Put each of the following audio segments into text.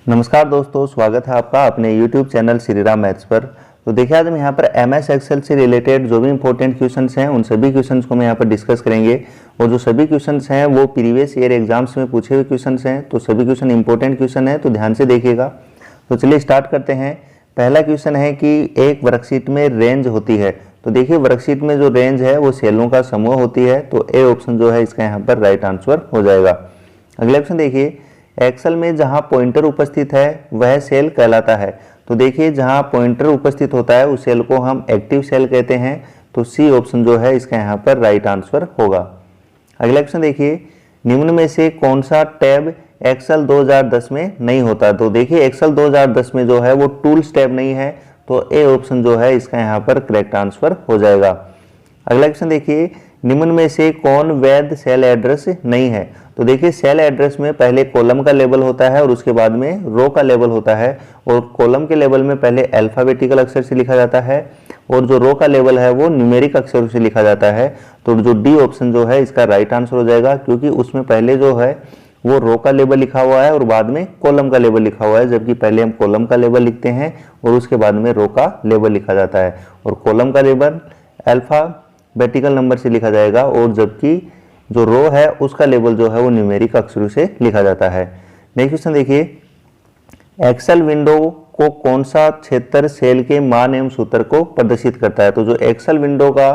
नमस्कार दोस्तों, स्वागत है आपका अपने YouTube channel Shri Ram maths पर। तो देखिए आज हम यहाँ पर MS एक्सेल से रिलेटेड जो भी इंपॉर्टेंट क्वेश्चंस हैं उन सभी क्वेश्चंस को हम यहाँ पर डिस्कस करेंगे। और जो सभी क्वेश्चंस हैं वो प्रीवियस ईयर एग्जाम्स में पूछे हुए क्वेश्चंस हैं, तो सभी क्वेश्चन इंपॉर्टेंट क्वेश्चन है, तो ध्यान से देखिएगा। तो चलिए स्टार्ट करते हैं। पहला क्वेश्चन है कि एक वर्कशीट में रेंज होती है। तो देखिए वर्कशीट में जो रेंज है वो सेलों का समूह होती है, तो ए ऑप्शन जो है इसका यहाँ पर राइट आंसर हो जाएगा। अगला ऑप्शन देखिए, एक्सेल में जहां पॉइंटर उपस्थित है वह सेल कहलाता है। तो देखिए जहां पॉइंटर उपस्थित होता है उस सेल को हम एक्टिव सेल कहते हैं, तो सी ऑप्शन जो है इसका यहाँ पर राइट आंसर होगा। अगला ऑप्शन देखिए, निम्न में से कौन सा टैब एक्सेल 2010 में नहीं होता। तो देखिए एक्सेल 2010 में जो है वो टूल्स टैब नहीं है, तो ए ऑप्शन जो है इसका यहाँ पर करेक्ट आंसर हो जाएगा। अगला क्वेश्चन देखिए, निम्न में से कौन वैध सेल एड्रेस नहीं है। तो देखिए सेल एड्रेस में पहले कॉलम का लेबल होता है और उसके बाद में रो का लेबल होता है, और कॉलम के लेबल में पहले अल्फाबेटिकल अक्षर से लिखा जाता है और जो रो का लेबल है वो न्यूमेरिक अक्षर से लिखा जाता है। तो जो डी ऑप्शन जो है इसका राइट आंसर हो जाएगा, क्योंकि उसमें पहले जो है वो रो का लेबल लिखा हुआ है और बाद में कॉलम का लेबल लिखा हुआ है, जबकि पहले हम कॉलम का लेबल लिखते हैं और उसके बाद में रो का लेबल लिखा जाता है, और कॉलम का लेबल अल्फाबेटिकल नंबर से लिखा जाएगा और जबकि जो रो है उसका लेबल जो है वो न्यूमेरिक अक्षरों से लिखा जाता है। नेक्स्ट क्वेश्चन देखिए, एक्सेल विंडो को कौन सा क्षेत्र सेल के मान एवं सूत्र को प्रदर्शित करता है। तो जो एक्सेल विंडो का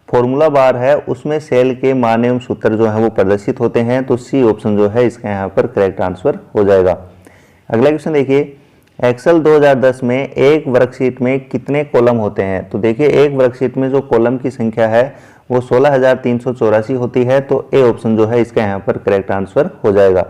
फॉर्मूला बार है उसमें सेल के मान एवं सूत्र जो है वो प्रदर्शित होते हैं, तो सी ऑप्शन जो है इसका यहाँ पर करेक्ट आंसर हो जाएगा। अगला क्वेश्चन देखिए, एक्सेल 2010 में एक वर्कशीट में कितने कॉलम होते हैं। तो देखिए एक वर्कशीट में जो कॉलम की संख्या है वो 16,384 होती है, तो ए ऑप्शन जो है इसका यहाँ पर करेक्ट आंसर हो जाएगा।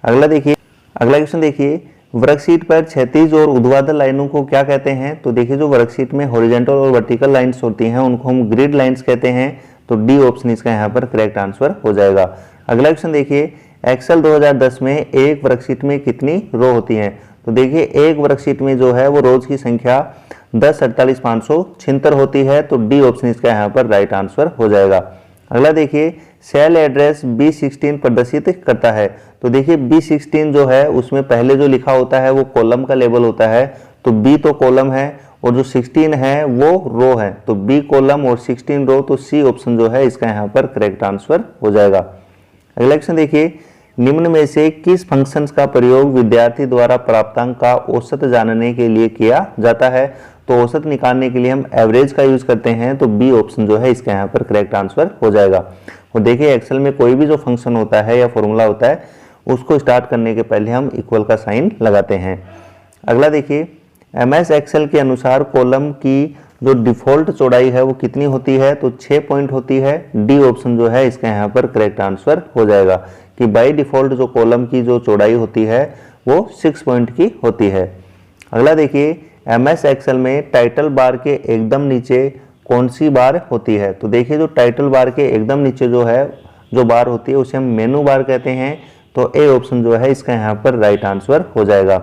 अगला क्वेश्चन देखिए, वर्कशीट पर क्षैतिज और ऊर्ध्वाधर लाइनों को क्या कहते हैं। तो देखिए जो वर्कशीट में हॉरिजॉन्टल और वर्टिकल लाइंस होती हैं उनको हम ग्रिड लाइंस कहते हैं, तो डी ऑप्शन इसका यहाँ पर करेक्ट आंसर हो जाएगा। अगला क्वेश्चन देखिए, एक्सेल 2010 में एक वर्कशीट में कितनी रो होती हैं। तो देखिए एक वर्कशीट में जो है वो रोज की संख्या 10, 48, 576 होती है, तो डी ऑप्शन इसका यहाँ पर राइट आंसर हो जाएगा। अगला देखिए, सेल एड्रेस B16 प्रदर्शित करता है। तो देखिए B16 जो है उसमें पहले जो लिखा होता है वो कॉलम का लेबल होता है, तो B तो कॉलम है और जो 16 है वो रो है, तो B कॉलम और 16 रो, तो सी ऑप्शन जो है इसका यहाँ पर करेक्ट आंसर हो जाएगा। अगला क्वेश्चन देखिए, निम्न में से किस फंक्शंस का प्रयोग विद्यार्थी द्वारा प्राप्तांक का औसत जानने के लिए किया जाता है। तो औसत निकालने के लिए हम एवरेज का यूज करते हैं, तो बी ऑप्शन जो है इसका यहाँ पर करेक्ट आंसर हो जाएगा। और देखिए एक्सेल में कोई भी जो फंक्शन होता है या फॉर्मूला होता है उसको स्टार्ट करने के पहले हम इक्वल का साइन लगाते हैं। अगला देखिए, MS एक्सेल के अनुसार कॉलम की जो डिफॉल्ट चौड़ाई है वो कितनी होती है। तो 6 पॉइंट होती है, डी ऑप्शन जो है इसका यहाँ पर करेक्ट आंसर हो जाएगा कि बाय डिफॉल्ट जो कॉलम की जो चौड़ाई होती है वो 6 पॉइंट की होती है। अगला देखिए, MS एक्सेल में टाइटल बार के एकदम नीचे कौन सी बार होती है। तो देखिए जो टाइटल बार के एकदम नीचे जो है जो बार होती है उसे हम मेनू बार कहते हैं, तो ए ऑप्शन जो है इसका यहाँ पर राइट आंसर हो जाएगा।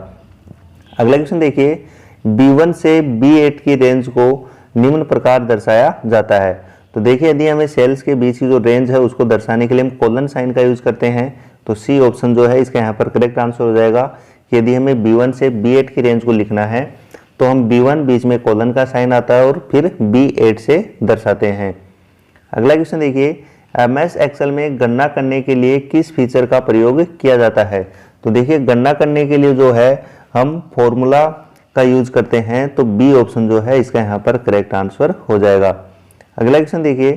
अगला क्वेश्चन देखिए, B1 से B8 की रेंज को निम्न प्रकार दर्शाया जाता है। तो देखिए यदि हमें सेल्स के बीच की जो रेंज है उसको दर्शाने के लिए हम कोलन साइन का यूज करते हैं, तो सी ऑप्शन जो है इसका यहाँ पर करेक्ट आंसर हो जाएगा कि यदि हमें B1 से B8 की रेंज को लिखना है तो हम B1 बीच में कोलन का साइन आता है और फिर B8 से दर्शाते हैं। अगला क्वेश्चन देखिए, MS एक्सेल में गणना करने के लिए किस फीचर का प्रयोग किया जाता है। तो देखिए गणना करने के लिए जो है हम फॉर्मूला का यूज करते हैं, तो बी ऑप्शन जो है इसका यहाँ पर करेक्ट आंसर हो जाएगा। अगला क्वेश्चन देखिए,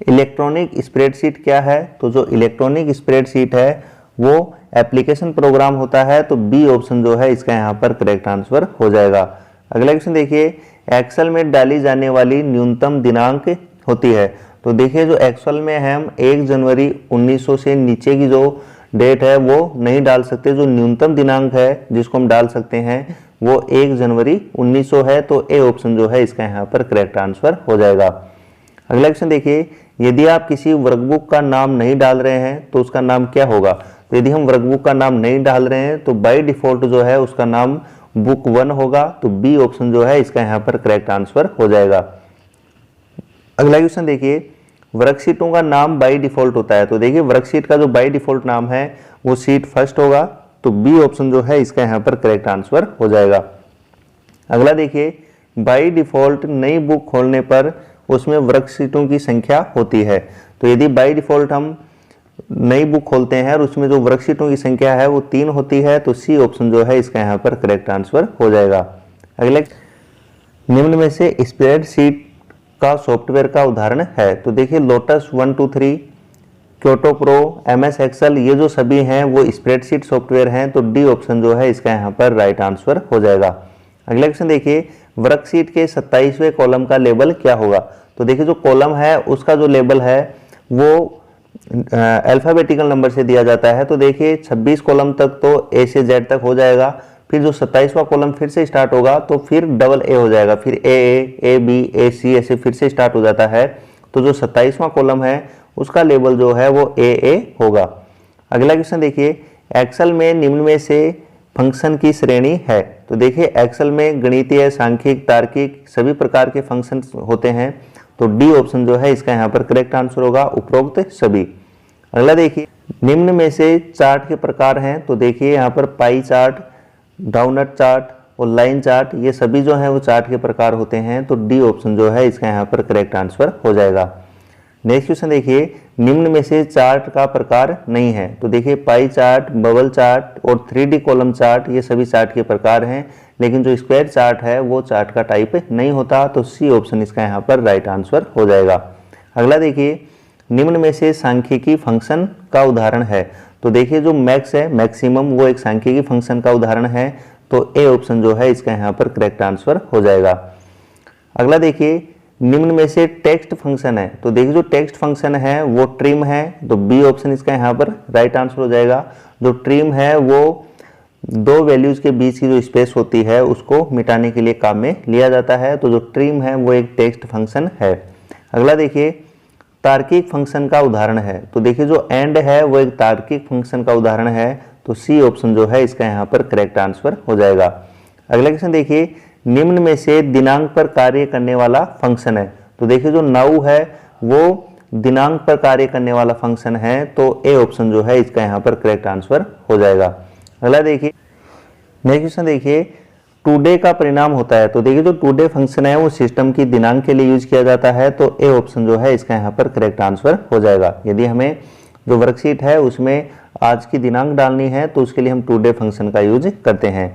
इलेक्ट्रॉनिक स्प्रेडशीट क्या है। तो जो इलेक्ट्रॉनिक स्प्रेडशीट है वो एप्लीकेशन प्रोग्राम होता है, तो बी ऑप्शन जो है इसका यहाँ पर करेक्ट आंसर हो जाएगा। अगला क्वेश्चन देखिए, एक्सेल में डाली जाने वाली न्यूनतम दिनांक होती है। तो देखिए जो एक्सेल में हम 1 जनवरी 1900 से नीचे की जो डेट है वो नहीं डाल सकते, जो न्यूनतम दिनांक है जिसको हम डाल सकते हैं वो 1 जनवरी 1900 है, तो ए ऑप्शन जो है इसका यहाँ पर करेक्ट आंसर हो जाएगा। अगला क्वेश्चन देखिए, यदि आप किसी वर्कबुक का नाम नहीं डाल रहे हैं तो उसका नाम क्या होगा। तो यदि हम वर्कबुक का नाम नहीं डाल रहे हैं तो बाय डिफॉल्ट जो है उसका नाम बुक 1 होगा, तो बी ऑप्शन जो है इसका यहाँ पर करेक्ट आंसर हो जाएगा। अगला क्वेश्चन देखिए, वर्कशीटों का नाम बाय डिफॉल्ट होता है। तो देखिए वर्कशीट का जो बाय डिफॉल्ट नाम है वो शीट फर्स्ट होगा, तो बी ऑप्शन जो है इसका यहाँ पर करेक्ट आंसर हो जाएगा। अगला देखिए, बाय डिफॉल्ट नई बुक खोलने पर उसमें वर्कशीटों की संख्या होती है। तो यदि बाय डिफॉल्ट हम नई बुक खोलते हैं और उसमें जो वर्कशीटों की संख्या है वो 3 होती है, तो सी ऑप्शन जो है इसका यहाँ पर करेक्ट आंसर हो जाएगा। अगले, निम्न में से स्प्रेडशीट का सॉफ्टवेयर का उदाहरण है। तो देखिए, Lotus 123, Quattro Pro, MS Excel, ये जो सभी हैं वो स्प्रेडशीट सॉफ्टवेयर हैं, तो डी ऑप्शन जो है इसका यहाँ पर राइट आंसर हो जाएगा। अगला क्वेश्चन देखिए, वर्कशीट के 27वें कॉलम का लेबल क्या होगा। तो देखिए, जो कॉलम है उसका जो लेबल है वो अल्फाबेटिकल नंबर से दिया जाता है। तो देखिए, 26 कॉलम तक तो ए से जेड तक हो जाएगा, फिर जो 27वां कॉलम फिर से स्टार्ट होगा तो फिर डबल ए हो जाएगा, फिर ए बी ए सी ऐसे फिर से स्टार्ट हो जाता है। तो जो 27वां कॉलम है उसका लेबल जो है वो ए होगा। अगला क्वेश्चन देखिए, एक्सेल में निम्न में से फंक्शन की श्रेणी है। तो देखिए, एक्सेल में गणितीय, सांख्यिक, तार्किक सभी प्रकार के फंक्शन होते हैं, तो डी ऑप्शन जो है इसका यहाँ पर करेक्ट आंसर होगा, उपरोक्त सभी। अगला देखिए, निम्न में से चार्ट के प्रकार हैं। तो देखिए, यहाँ पर पाई चार्ट, डाउनट चार्ट और लाइन चार्ट, ये सभी जो है वो चार्ट के प्रकार होते हैं, तो डी ऑप्शन जो है इसका यहाँ पर करेक्ट आंसर हो जाएगा। नेक्स्ट क्वेश्चन देखिए, निम्न में से चार्ट का प्रकार नहीं है। तो देखिए, पाई चार्ट, बबल चार्ट और 3D कॉलम चार्ट ये सभी चार्ट के प्रकार हैं, लेकिन जो स्क्वायर चार्ट है वो चार्ट का टाइप नहीं होता, तो सी ऑप्शन इसका यहाँ पर राइट आंसर हो जाएगा। अगला देखिए, निम्न में से सांख्यिकी फंक्शन का उदाहरण है। तो देखिए, जो मैक्स है, मैक्सिमम, वो एक सांख्यिकी फंक्शन का उदाहरण है, तो ए ऑप्शन जो है इसका यहाँ पर करेक्ट आंसर हो जाएगा। अगला देखिए, निम्न में से टेक्स्ट फंक्शन है। तो देखिए, जो टेक्स्ट फंक्शन है वो ट्रिम है, तो बी ऑप्शन इसका यहाँ पर राइट आंसर हो जाएगा। जो ट्रिम है वो दो वैल्यूज के बीच की जो स्पेस होती है उसको मिटाने के लिए काम में लिया जाता है, तो जो ट्रिम है वो एक टेक्स्ट फंक्शन है। अगला देखिए, तार्किक फंक्शन का उदाहरण है। तो देखिए, जो एंड है वो एक तार्किक फंक्शन का उदाहरण है, तो सी ऑप्शन जो है इसका यहाँ पर करेक्ट आंसर हो जाएगा। अगला क्वेश्चन देखिए, निम्न में से दिनांक पर कार्य करने वाला फंक्शन है। तो देखिए, जो नाउ है वो दिनांक पर कार्य करने वाला फंक्शन है, तो ए ऑप्शन जो है इसका यहाँ पर करेक्ट आंसर हो जाएगा। अगला देखिए, नेक्स्ट क्वेश्चन देखिए, टुडे का परिणाम होता है। तो देखिए, जो टुडे फंक्शन है वो सिस्टम की दिनांक के लिए यूज किया जाता है, तो ए ऑप्शन जो है इसका यहाँ पर करेक्ट आंसर हो जाएगा। यदि हमें जो वर्कशीट है उसमें आज की दिनांक डालनी है तो उसके लिए हम टुडे फंक्शन का यूज करते हैं।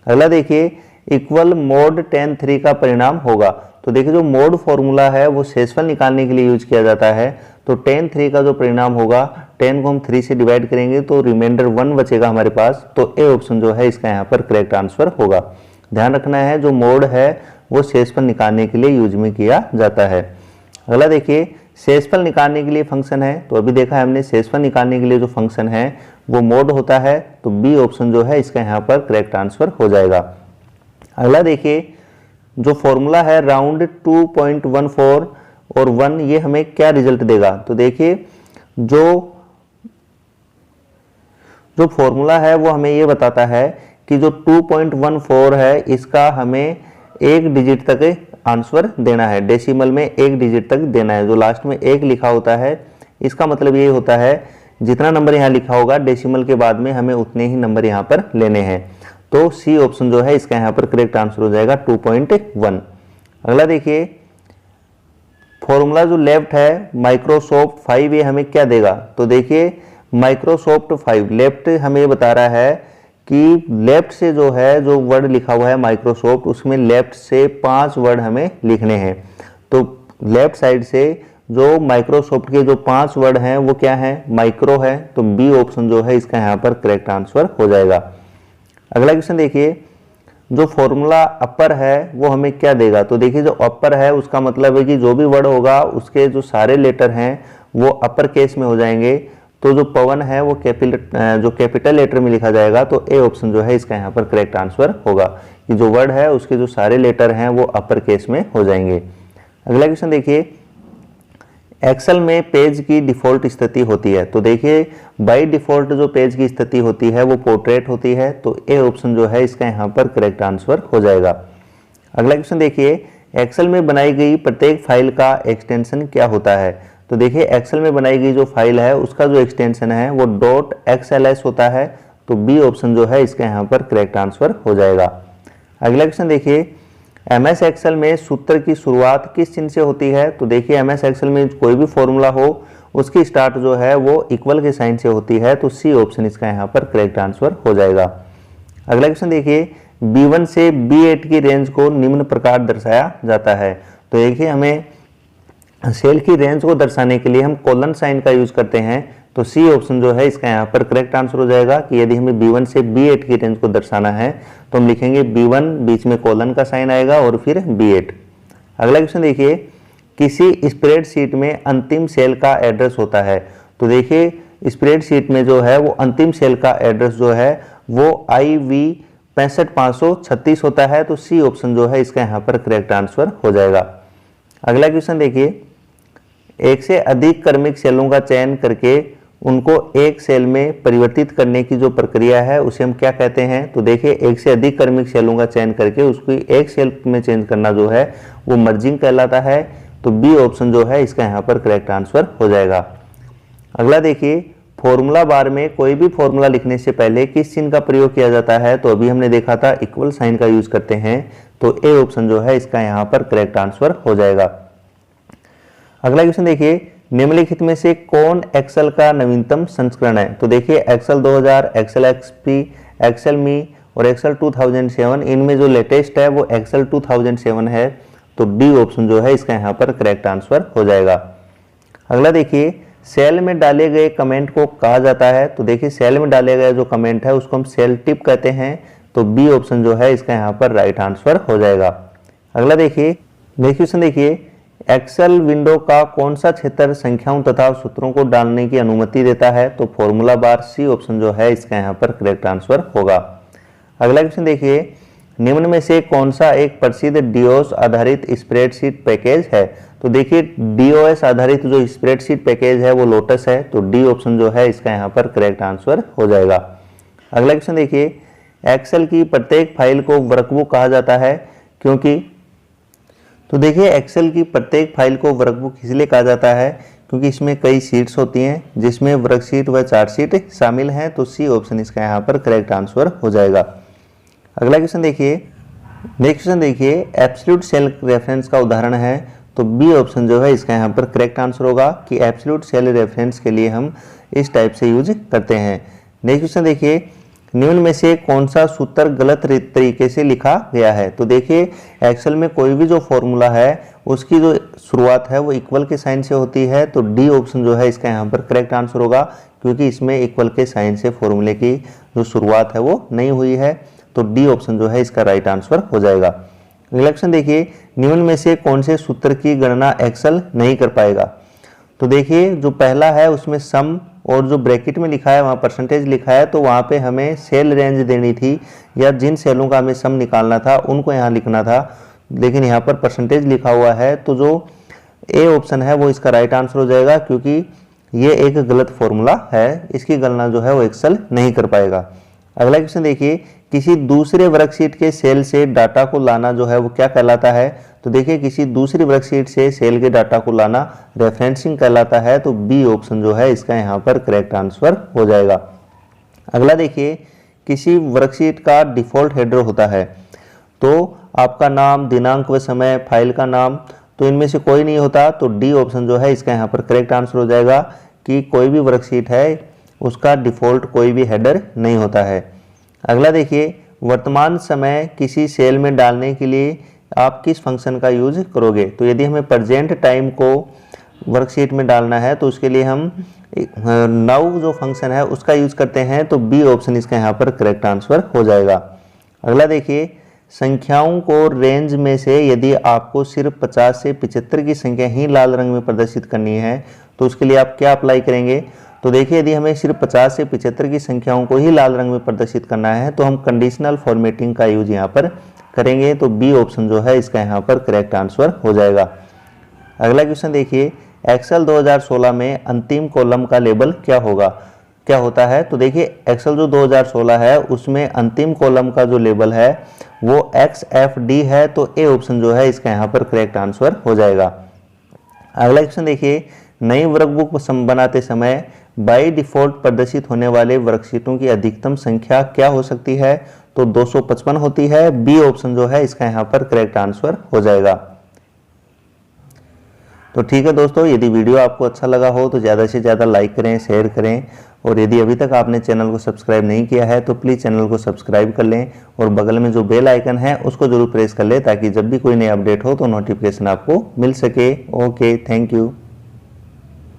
अगला देखिए, इक्वल मोड 10 3 का परिणाम होगा। तो देखिए, जो मोड फॉर्मूला है वो शेषफल निकालने के लिए यूज किया जाता है, तो 10 3 का जो परिणाम होगा, 10 को हम 3 से डिवाइड करेंगे तो रिमाइंडर 1 बचेगा हमारे पास, तो ए ऑप्शन जो है इसका यहाँ पर करेक्ट आंसर होगा। ध्यान रखना है, जो मोड है वो शेषफल निकालने के लिए यूज में किया जाता है। अगला देखिए, शेषफल निकालने के लिए फंक्शन है। तो अभी देखा है हमने, शेषफल निकालने के लिए जो फंक्शन है वो मोड होता है, तो बी ऑप्शन जो है इसका यहाँ पर करेक्ट आंसर हो जाएगा। अगला देखिए, जो फॉर्मूला है राउंड 2.14 और 1, ये हमें क्या रिजल्ट देगा। तो देखिए, जो फॉर्मूला है वो हमें ये बताता है कि जो 2.14 है इसका हमें एक डिजिट तक आंसर देना है, डेसिमल में एक डिजिट तक देना है। जो लास्ट में एक लिखा होता है इसका मतलब ये होता है जितना नंबर यहाँ लिखा होगा डेसिमल के बाद में हमें उतने ही नंबर यहाँ पर लेने हैं, तो सी ऑप्शन जो है इसका यहाँ पर करेक्ट आंसर हो जाएगा 2.1। अगला देखिए, फॉर्मूला जो लेफ्ट है माइक्रोसॉफ्ट 5, ये हमें क्या देगा। तो देखिए, माइक्रोसॉफ्ट 5 लेफ्ट हमें ये बता रहा है कि लेफ्ट से जो है जो वर्ड लिखा हुआ है माइक्रोसॉफ्ट, उसमें लेफ्ट से 5 वर्ड हमें लिखने हैं। तो लेफ्ट साइड से जो माइक्रोसॉफ्ट के जो 5 वर्ड हैं वो क्या है, माइक्रो है, तो बी ऑप्शन जो है इसका यहाँ पर करेक्ट आंसर हो जाएगा। अगला क्वेश्चन देखिए, जो फॉर्मूला अपर है वो हमें क्या देगा। तो देखिए, जो अपर है उसका मतलब है कि जो भी वर्ड होगा उसके जो सारे लेटर हैं वो अपर केस में हो जाएंगे, तो जो पवन है वो कैपिटल लेटर में लिखा जाएगा, तो ए ऑप्शन जो है इसका यहाँ पर करेक्ट आंसर होगा कि जो वर्ड है उसके जो सारे लेटर हैं वो अपर केस में हो जाएंगे। अगला क्वेश्चन देखिए, एक्सेल में पेज की डिफॉल्ट स्थिति होती है। तो देखिए, बाय डिफॉल्ट जो पेज की स्थिति होती है वो पोर्ट्रेट होती है, तो ए ऑप्शन जो है इसका यहाँ पर करेक्ट आंसर हो जाएगा। अगला क्वेश्चन देखिए, एक्सेल में बनाई गई प्रत्येक फाइल का एक्सटेंशन क्या होता है। तो देखिए, एक्सेल में बनाई गई जो फाइल है उसका जो एक्सटेंशन है वो .xls होता है, तो बी ऑप्शन जो है इसका यहाँ पर करेक्ट आंसर हो जाएगा। अगला क्वेश्चन देखिए, एमएस एक्सेल में सूत्र की शुरुआत किस चिन्ह से होती है? तो देखिए एमएस एक्सेल में कोई भी फॉर्मूला हो उसकी स्टार्ट जो है वो इक्वल के साइन से होती है, तो सी ऑप्शन इसका यहाँ पर करेक्ट आंसर हो जाएगा। अगला क्वेश्चन देखिए, B1 से B8 की रेंज को निम्न प्रकार दर्शाया जाता है। तो देखिए हमें सेल की रेंज को दर्शाने के लिए हम कोलन साइन का यूज करते हैं, तो सी ऑप्शन जो है इसका यहाँ पर करेक्ट आंसर हो जाएगा कि यदि हमें B1 से B8 की रेंज को दर्शाना है तो हम लिखेंगे B1, बीच में कोलन का साइन आएगा और फिर B8। अगला क्वेश्चन देखिए, किसी स्प्रेडशीट में अंतिम सेल का एड्रेस होता है। तो देखिए स्प्रेडशीट में जो है वो अंतिम सेल का एड्रेस जो है वो IV 65536 होता है, तो सी ऑप्शन जो है इसका यहाँ पर करेक्ट आंसर हो जाएगा। अगला क्वेश्चन देखिए, एक से अधिक क्रमिक सेलों का चयन करके उनको एक सेल में परिवर्तित करने की जो प्रक्रिया है उसे हम क्या कहते हैं? तो देखिए एक से अधिक क्रमिक सेलों का चयन करके उसको एक सेल में चेंज करना जो है वो मर्जिंग कहलाता है, तो बी ऑप्शन जो है इसका यहाँ पर करेक्ट आंसर हो जाएगा। अगला देखिए, फॉर्मूला बार में कोई भी फॉर्मूला लिखने से पहले किस चिन्ह का प्रयोग किया जाता है? तो अभी हमने देखा था इक्वल साइन का यूज करते हैं, तो ए ऑप्शन जो है इसका यहाँ पर करेक्ट आंसर हो जाएगा। अगला क्वेश्चन देखिए, निम्नलिखित में से कौन एक्सेल का नवीनतम संस्करण है? तो देखिए एक्सेल 2000, एक्सेल एक्सपी, एक्सेल मी और एक्सेल 2007, इनमें जो लेटेस्ट है वो एक्सेल 2007 है, तो डी ऑप्शन जो है इसका यहाँ पर करेक्ट आंसर हो जाएगा। अगला देखिए, सेल में डाले गए कमेंट को कहा जाता है। तो देखिए सेल में डाले गए जो कमेंट है उसको हम सेल टिप कहते हैं, तो बी ऑप्शन जो है इसका यहाँ पर राइट आंसर हो जाएगा। अगला देखिए, नेक्स्ट क्वेश्चन देखिए, एक्सेल विंडो का कौन सा क्षेत्र संख्याओं तथा सूत्रों को डालने की अनुमति देता है? तो फॉर्मूला बार, सी ऑप्शन जो है इसका यहाँ पर करेक्ट आंसर होगा। अगला क्वेश्चन देखिए, निम्न में से कौन सा एक प्रसिद्ध डीओएस आधारित स्प्रेडशीट पैकेज है? तो देखिए डीओएस आधारित जो स्प्रेडशीट पैकेज है वो लोटस है, तो डी ऑप्शन जो है इसका यहाँ पर करेक्ट आंसर हो जाएगा। अगला क्वेश्चन देखिए, एक्सेल की प्रत्येक फाइल को वर्कबुक कहा जाता है क्योंकि? तो देखिए एक्सेल की प्रत्येक फाइल को वर्कबुक इसलिए कहा जाता है क्योंकि इसमें कई शीट्स होती हैं जिसमें वर्कशीट व चार्टशीट शामिल हैं, तो सी ऑप्शन इसका यहाँ पर करेक्ट आंसर हो जाएगा। अगला क्वेश्चन देखिए, नेक्स्ट क्वेश्चन देखिए, एब्सोल्यूट सेल रेफरेंस का उदाहरण है, तो बी ऑप्शन जो है इसका यहाँ पर करेक्ट आंसर होगा कि एब्सोल्यूट सेल रेफरेंस के लिए हम इस टाइप से यूज करते हैं। नेक्स्ट क्वेश्चन देखिए, निम्न में से कौन सा सूत्र गलत तरीके से लिखा गया है? तो देखिए एक्सेल में कोई भी जो फॉर्मूला है उसकी जो शुरुआत है वो इक्वल के साइन से होती है, तो डी ऑप्शन जो है इसका यहाँ पर करेक्ट आंसर होगा क्योंकि इसमें इक्वल के साइन से फॉर्मूले की जो शुरुआत है वो नहीं हुई है, तो डी ऑप्शन जो है इसका राइट आंसर हो जाएगा। अगला क्वेश्चन देखिए, निम्न में से कौन से सूत्र की गणना एक्सेल नहीं कर पाएगा? तो देखिए जो पहला है उसमें सम और जो ब्रैकेट में लिखा है वहाँ परसेंटेज लिखा है, तो वहाँ पे हमें सेल रेंज देनी थी या जिन सेलों का हमें सम निकालना था उनको यहाँ लिखना था, लेकिन यहाँ पर परसेंटेज लिखा हुआ है, तो जो ए ऑप्शन है वो इसका राइट आंसर हो जाएगा क्योंकि ये एक गलत फॉर्मूला है, इसकी गणना जो है वो एक्सेल नहीं कर पाएगा। अगला क्वेश्चन देखिए, किसी दूसरे वर्कशीट के सेल से डाटा को लाना जो है वो क्या कहलाता है? तो देखिए किसी दूसरी वर्कशीट से सेल के डाटा को लाना रेफरेंसिंग कहलाता है, तो बी ऑप्शन जो है इसका यहाँ पर करेक्ट आंसर हो जाएगा। अगला देखिए, किसी वर्कशीट का डिफॉल्ट हेडर होता है, तो आपका नाम, दिनांक व समय, फाइल का नाम, तो इनमें से कोई नहीं होता, तो डी ऑप्शन जो है इसका यहाँ पर करेक्ट आंसर हो जाएगा कि कोई भी वर्कशीट है उसका डिफॉल्ट कोई भी हेडर नहीं होता है। अगला देखिए, वर्तमान समय किसी सेल में डालने के लिए आप किस फंक्शन का यूज करोगे? तो यदि हमें प्रेजेंट टाइम को वर्कशीट में डालना है तो उसके लिए हम नाउ जो फंक्शन है उसका यूज करते हैं, तो बी ऑप्शन इसका यहाँ पर करेक्ट आंसर हो जाएगा। अगला देखिए, संख्याओं को रेंज में से यदि आपको सिर्फ 50 से 75 की संख्या ही लाल रंग में प्रदर्शित करनी है तो उसके लिए आप क्या अप्लाई करेंगे? तो देखिए यदि हमें सिर्फ 50 से 75 की संख्याओं को ही लाल रंग में प्रदर्शित करना है तो हम कंडीशनल फॉर्मेटिंग का यूज यहाँ पर करेंगे, तो बी ऑप्शन जो है इसका यहाँ पर करेक्ट आंसर हो जाएगा। अगला क्वेश्चन देखिए, एक्सेल 2016 में अंतिम कॉलम का लेबल क्या होता है? तो देखिए एक्सेल जो 2016 है उसमें अंतिम कॉलम का जो लेबल है वो XFD है, तो ए ऑप्शन जो है इसका यहाँ पर करेक्ट आंसर हो जाएगा। अगला क्वेश्चन देखिए, नई वर्कबुक बनाते समय बाय डिफॉल्ट प्रदर्शित होने वाले वर्कशीटों की अधिकतम संख्या क्या हो सकती है? तो 255 होती है। बी ऑप्शन जो है इसका यहाँ पर करेक्ट आंसर हो जाएगा। तो ठीक है दोस्तों, यदि वीडियो आपको अच्छा लगा हो तो ज़्यादा से ज़्यादा लाइक करें, शेयर करें, और यदि अभी तक आपने चैनल को सब्सक्राइब नहीं किया है तो प्लीज़ चैनल को सब्सक्राइब कर लें और बगल में जो बेल आइकन है उसको जरूर प्रेस कर लें ताकि जब भी कोई नई अपडेट हो तो नोटिफिकेशन आपको मिल सके। Okay, thank you.